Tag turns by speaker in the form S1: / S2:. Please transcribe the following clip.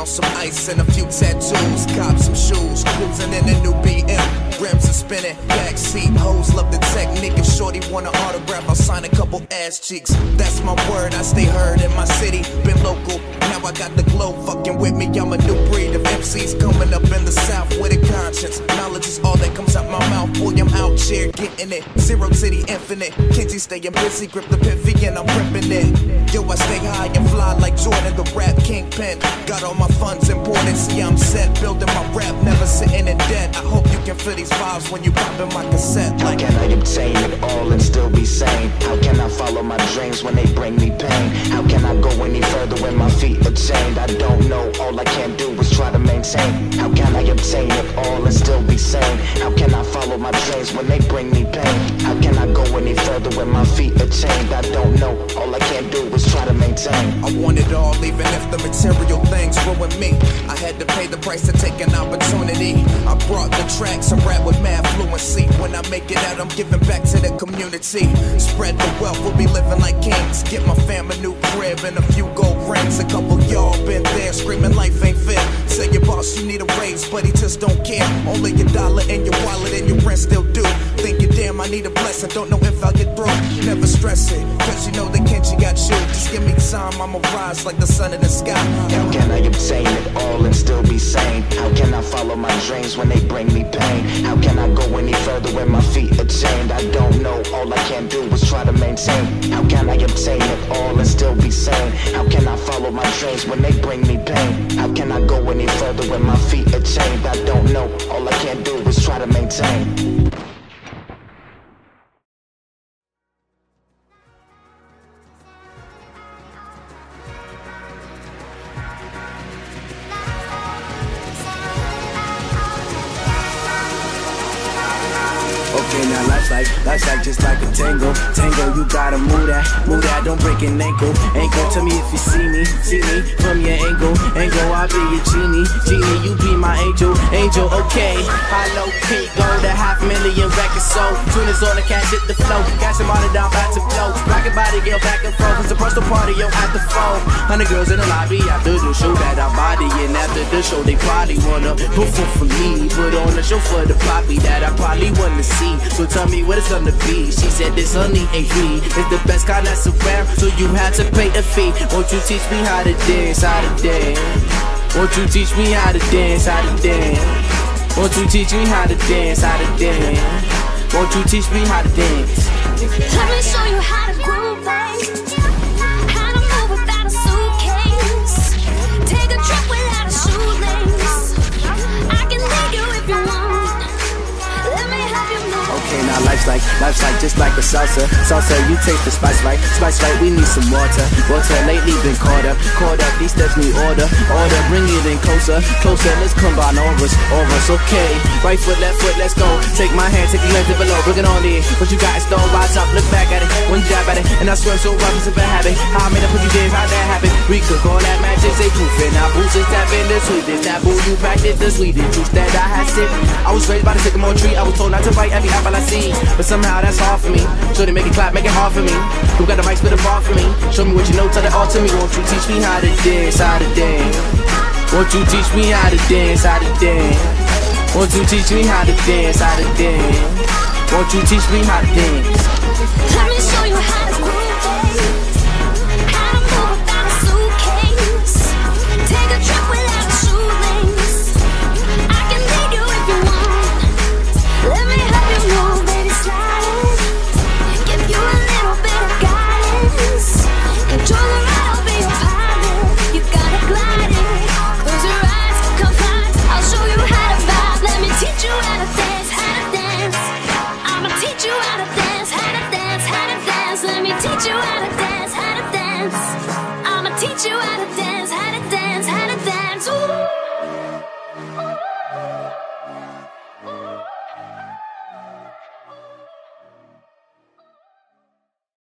S1: on some ice and a few tattoos. Cop some shoes, cruising in a new BM. Rims are spinning, backseat hoes love the technique. If shorty want an autograph, I'll sign a couple ass cheeks. That's my word, I stay heard in my city. Been local, now I got the glow fucking with me. I'm a new breed of MCs coming up in the South with a conscience. Knowledge is all that comes out my mouth. Boy, I'm out here getting it. Zero to the infinite. Kenzie staying busy, grip the piffy and I'm ripping it. Yo, I stay high and fly like Jordan, the rap kingpin. Got all my funds imported, see I'm set. Building my rap, never sitting in debt. I hope you can feel these vibes when you pop in my cassette.
S2: Like, how can I obtain it all and still be sane? How can I follow my dreams when they bring me pain? How can I go any further when my feet are chained? I don't know, all I can do is try to maintain. How can I obtain it all and still be sane? How can I follow my dreams when they bring me pain? How can I go any further when my feet are chained? I don't know, all I can do is try to maintain.
S1: I want it all, even if the material things ruin me. I had to pay the price to take an opportunity. I brought the tracks and rap with mad fluency. When I make it out, I'm giving back to the community. Spread the wealth, we'll be living like kings. Get my fam a new crib and a few gold rings. A couple y'all been there screaming life ain't fair. Say your boss you need a raise, but he just don't care. Only a dollar in your wallet and your rent still due. Thinking damn I need a blessing, don't know if I'll get through. Never stress it, cause you know that Kenji got you. Just give me time, I'ma rise like the sun in the sky.
S2: How can I obtain it all and still be sane? How can I follow my dreams when they bring me pain? How can I go any further when my feet are chained? I don't know, all I can do is try to maintain. How can I obtain it all and still be sane? How can I follow my dreams when they bring me pain? How can I go any further when my feet are chained? I don't know, all I can do is try to maintain.
S3: Okay, now life's like just like a tango. Tango, you gotta move that, don't break an ankle. Tell me if you see me from your angle. I'll be your genie, you be my angel, okay. High low peak, go to 500,000 records sold. Tuners on the cash, hit the flow, cash them all down, back to blow. Rockin' body, girl, back and forth, it's a personal party, yo, at the phone. 100 girls in the lobby, after the show that I body. And after the show, they probably wanna perform for me. Put on a show for the poppy that I probably wanna see. So tell me what it's gonna be. She said this honey ain't free. It's the best kind that's around, so you had to pay a fee. Won't you teach me how to dance, Won't you teach me how to dance, Won't you teach me how to dance, Won't you teach me how to dance?
S4: Let me show you how to groove, babe. How to move without a suitcase. Take a trip without a shoelace. I can take you if you want. Let me help you move.
S3: Okay, now life's like just like a salsa. You taste the spice right, we need some water. Lately been caught up, these steps need order, bring it in closer, let's combine auras, okay. Right foot, left foot, let's go. Take my hand, take the length of below, bring it on in. What you got is stone, rise up, look back at it, one jab at it, and I swear so rough it's a bad habit. How I made up put you dance, how that happen? We could call that magic, say proof it. Now boots is tapping the sweetest, taboo, you practice the sweetest juice that I had sipped. I was raised by the sycamore tree, I was told not to bite every apple I see, but somehow that's hard for me. So they make it clap, make it hard for me. Who got the mic, spit a bar for me? Show me what you know, tell it all to me. Won't you teach me how to dance, Won't you teach me how to dance, Won't you teach me how to dance, Won't you teach me how to dance?
S4: Let me show you how to groove, babe. How to move without a suitcase. Take a trip without a shoelace. I can take you if you want. Let me help you move, baby, slide it. Give you a little bit of guidance. Control the ride, I'll be your pilot. You gotta glide it. Close your eyes, come fast. I'll show you how to vibe. Let me teach you how to dance, I'ma teach you how to dance, Let me teach you how to dance,